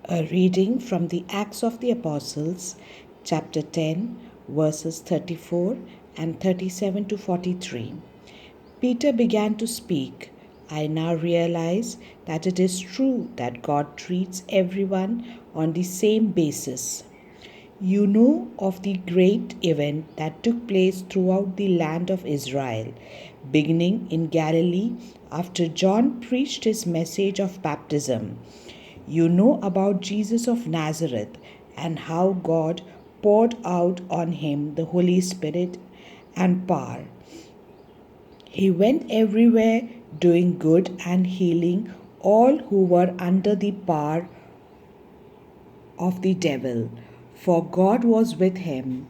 A reading from the Acts of the Apostles, chapter 10, verses 34 and 37 to 43. Peter began to speak. I now realize that it is true that God treats everyone on the same basis. You know of the great event that took place throughout the land of Israel, beginning in Galilee after John preached his message of baptism. You know about Jesus of Nazareth and how God poured out on him the Holy Spirit and power. He went everywhere doing good and healing all who were under the power of the devil, for God was with him.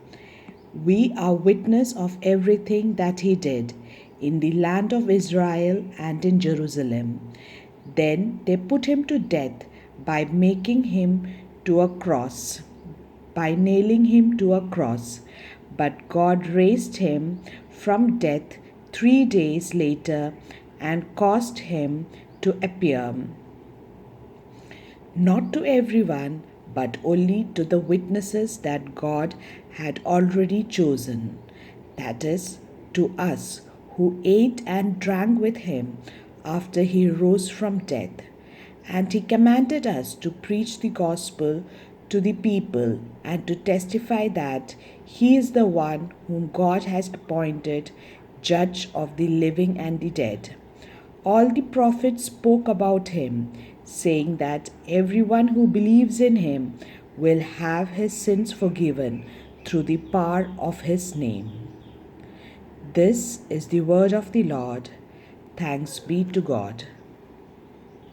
We are witness of everything that he did in the land of Israel and in Jerusalem. Then they put him to death by making him to a cross, by nailing him to a cross. But God raised him from death 3 days later and caused him to appear, not to everyone, but only to the witnesses that God had already chosen, that is, to us who ate and drank with him after he rose from death. And he commanded us to preach the gospel to the people and to testify that he is the one whom God has appointed judge of the living and the dead. All the prophets spoke about him, saying that everyone who believes in him will have his sins forgiven through the power of his name. This is the word of the Lord. Thanks be to God.